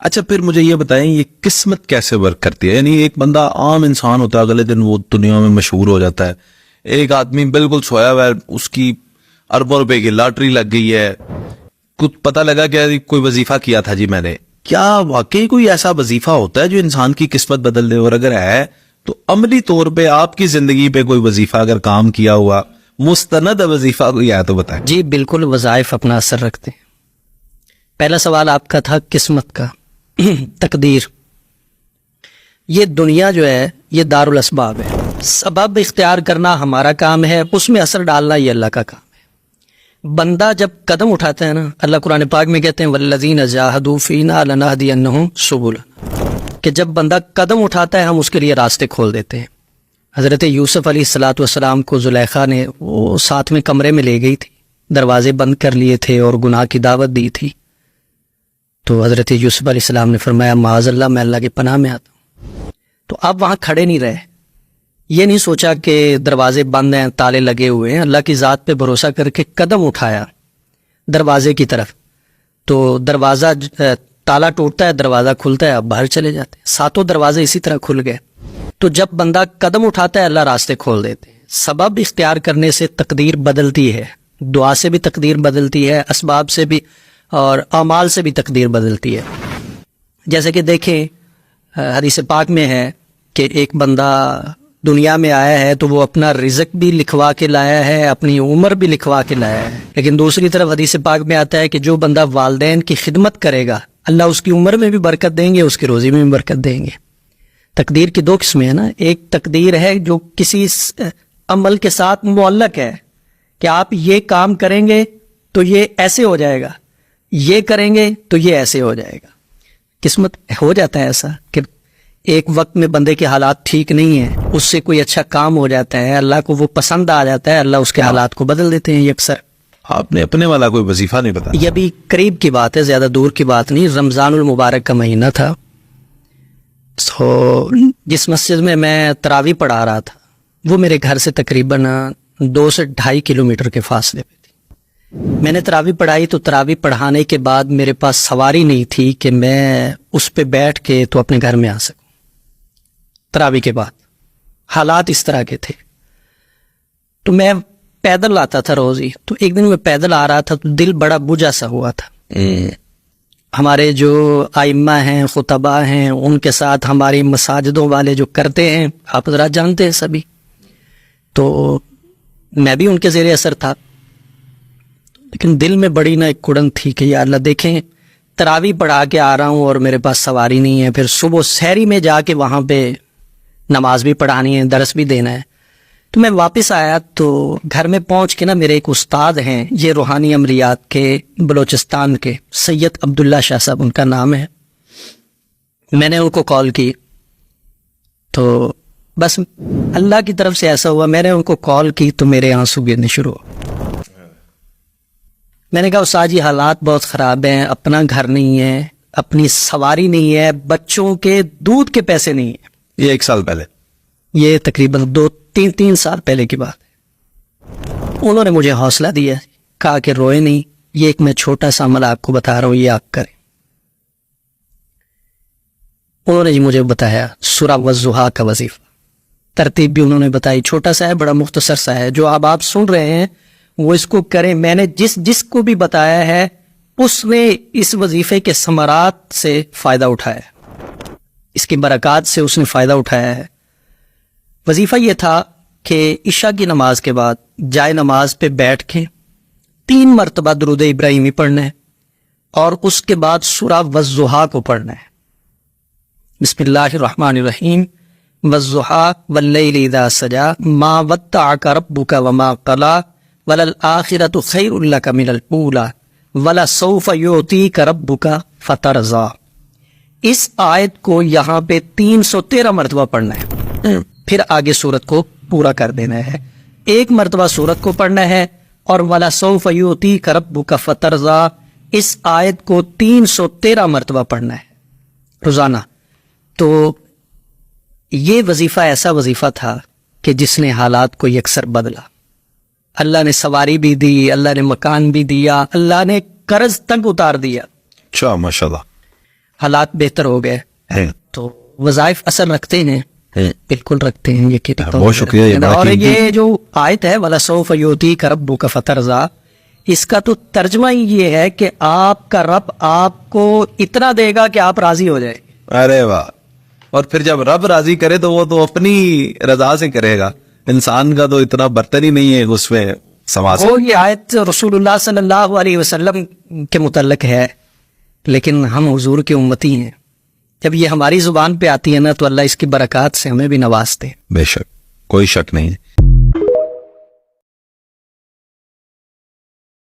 اچھا پھر مجھے یہ بتائیں یہ قسمت کیسے ورک کرتی ہے؟ یعنی ایک بندہ عام انسان ہوتا ہے، اگلے دن وہ دنیا میں مشہور ہو جاتا ہے، ایک آدمی بالکل سویا ہوا ہے، اس کی اربوں روپے کی لاٹری لگ گئی ہے، کچھ پتہ لگا کہ کوئی وظیفہ کیا تھا جی میں نے، کیا واقعی کوئی ایسا وظیفہ ہوتا ہے جو انسان کی قسمت بدل دے؟ اور اگر ہے تو عملی طور پہ آپ کی زندگی پہ کوئی وظیفہ اگر کام کیا ہوا مستند وظیفہ کوئی ہے تو بتائیں۔ جی بالکل، وظائف اپنا اثر رکھتے ہیں۔ پہلا سوال آپ کا تھا قسمت کا، تقدیر۔ یہ دنیا جو ہے یہ دار الاسباب ہے، سبب اختیار کرنا ہمارا کام ہے، اس میں اثر ڈالنا یہ اللہ کا کام ہے۔ بندہ جب قدم اٹھاتا ہے نا، اللہ قرآن پاک میں کہتے ہیں والذین جاہدوا فینا لنہدینہم سبلنا، کہ جب بندہ قدم اٹھاتا ہے ہم اس کے لیے راستے کھول دیتے ہیں۔ حضرت یوسف علیہ السلام کو زلیخا نے وہ ساتھ میں کمرے میں لے گئی تھی، دروازے بند کر لیے تھے اور گناہ کی دعوت دی تھی، تو حضرت یوسف علیہ السلام نے فرمایا معاذ اللہ، میں اللہ کی پناہ میں آتا ہوں۔ تو آپ وہاں کھڑے نہیں رہے، یہ نہیں سوچا کہ دروازے بند ہیں، تالے لگے ہوئے ہیں، اللہ کی ذات پہ بھروسہ کر کے قدم اٹھایا دروازے کی طرف، تو دروازہ تالا ٹوٹتا ہے، دروازہ کھلتا ہے، اب باہر چلے جاتے ہیں، ساتوں دروازے اسی طرح کھل گئے۔ تو جب بندہ قدم اٹھاتا ہے اللہ راستے کھول دیتے ہیں۔ سبب اختیار کرنے سے تقدیر بدلتی ہے، دعا سے بھی تقدیر بدلتی ہے، اسباب سے بھی اور اعمال سے بھی تقدیر بدلتی ہے۔ جیسے کہ دیکھیں حدیث پاک میں ہے کہ ایک بندہ دنیا میں آیا ہے تو وہ اپنا رزق بھی لکھوا کے لایا ہے، اپنی عمر بھی لکھوا کے لایا ہے، لیکن دوسری طرف حدیث پاک میں آتا ہے کہ جو بندہ والدین کی خدمت کرے گا اللہ اس کی عمر میں بھی برکت دیں گے، اس کی روزی میں بھی برکت دیں گے۔ تقدیر کی دو قسمیں ہیں نا، ایک تقدیر ہے جو کسی عمل کے ساتھ معلق ہے کہ آپ یہ کام کریں گے تو یہ ایسے ہو جائے گا، یہ کریں گے تو یہ ایسے ہو جائے گا۔ قسمت ہو جاتا ہے ایسا کہ ایک وقت میں بندے کے حالات ٹھیک نہیں ہیں، اس سے کوئی اچھا کام ہو جاتا ہے، اللہ کو وہ پسند آ جاتا ہے، اللہ اس کے حالات کو بدل دیتے ہیں۔ یہ اکثر آپ نے اپنے والا کوئی وظیفہ نہیں بتایا؟ یہ ابھی قریب کی بات ہے، زیادہ دور کی بات نہیں۔ رمضان المبارک کا مہینہ تھا، تو جس مسجد میں میں تراویح پڑھا رہا تھا وہ میرے گھر سے تقریباً 2 سے 2.5 کلومیٹر کے فاصلے پہ تھی۔ میں نے تراویح پڑھائی تو تراویح پڑھانے کے بعد میرے پاس سواری نہیں تھی کہ میں اس پہ بیٹھ کے تو اپنے گھر میں آ سکوں۔ تراویح کے بعد حالات اس طرح کے تھے، تو میں پیدل آتا تھا روز ہی، تو ایک دن میں پیدل آ رہا تھا تو دل بڑا بجھا سا ہوا تھا۔ ہمارے جو ائمہ ہیں، خطبہ ہیں، ان کے ساتھ ہماری مساجدوں والے جو کرتے ہیں، آپ حضرات جانتے ہیں سبھی، تو میں بھی ان کے زیر اثر تھا، لیکن دل میں بڑی نا ایک کڑن تھی کہ یا اللہ دیکھیں تراویح پڑھا کے آ رہا ہوں اور میرے پاس سواری نہیں ہے، پھر صبح سحری میں جا کے وہاں پہ نماز بھی پڑھانی ہے، درس بھی دینا ہے۔ تو میں واپس آیا تو گھر میں پہنچ کے نا میرے ایک استاد ہیں، یہ روحانی امریات کے بلوچستان کے، سید عبداللہ شاہ صاحب ان کا نام ہے، میں نے ان کو کال کی، تو بس اللہ کی طرف سے ایسا ہوا، میں نے ان کو کال کی تو میرے آنسو گرنے شروع ہو۔ میں نے کہا استاد جی حالات بہت خراب ہیں، اپنا گھر نہیں ہے، اپنی سواری نہیں ہے، بچوں کے دودھ کے پیسے نہیں ہیں۔ یہ 1 سال پہلے؟ یہ تقریباً 2-3 سال پہلے کی بات ہے۔ انہوں نے مجھے حوصلہ دیا، کہا کہ روئے نہیں، یہ ایک میں چھوٹا سا عمل آپ کو بتا رہا ہوں، یہ آپ کریں۔ انہوں نے مجھے بتایا سورہ والضحیٰ کا وظیفہ، ترتیب بھی انہوں نے بتائی، چھوٹا سا ہے، بڑا مختصر سا ہے، جو آپ سن رہے ہیں وہ اس کو کریں۔ میں نے جس کو بھی بتایا ہے اس نے اس وظیفے کے ثمرات سے فائدہ اٹھایا، اس کی برکات سے اس نے فائدہ اٹھایا ہے۔ وظیفہ یہ تھا کہ عشاء کی نماز کے بعد جائے نماز پہ بیٹھ کے 3 مرتبہ درود ابراہیمی پڑھنا ہے اور اس کے بعد سورہ والضحیٰ کو پڑھنا ہے۔ بسم اللہ الرحمن الرحیم، والضحیٰ واللیل اذا سجی ما ودعک ربک وما قلی وللآخرۃ خیر لک من الاولی ولسوف یعطیک ربک فترضی۔ اس آیت کو یہاں پہ 313 مرتبہ پڑھنا ہے، پھر آگے سورت کو پورا کر دینا ہے۔ 1 مرتبہ سورت کو پڑھنا ہے اور وَلَسَوْفَ يُعْطِيكَ رَبُّكَ فَتَرْضَىٰ اس آیت کو 313 مرتبہ پڑھنا ہے روزانہ۔ تو یہ وظیفہ ایسا وظیفہ تھا کہ جس نے حالات کو یکسر بدلا۔ اللہ نے سواری بھی دی، اللہ نے مکان بھی دیا، اللہ نے قرض تک اتار دیا۔ اچھا ماشاءاللہ۔ حالات بہتر ہو گئے ہے تو وظائف اثر رکھتے ہیں، بالکل رکھتے ہیں. یہ کتاب بہت شکریہ، یہ بڑا اور قیمتی. یہ جو آیت ہے وَلَسَوْفَ يُؤْتِيكَ رَبُّكَ فَتَرْضَىٰ، اس کا تو ترجمہ ہی یہ ہے کہ آپ کا رب آپ کو اتنا دے گا کہ آپ راضی ہو جائیں. ارے واہ. اور پھر جب رب راضی کرے تو وہ تو اپنی رضا سے کرے گا، انسان کا تو اتنا برتن ہی نہیں ہے اس میں سما سے. وہ یہ آیت رسول اللہ صلی اللہ علیہ وسلم کے متعلق ہے، لیکن ہم حضور کے امتی ہیں. جب یہ ہماری زبان پہ آتی ہے نا تو اللہ اس کی برکات سے ہمیں بھی نوازتے ہیں. بے شک، کوئی شک نہیں ہے.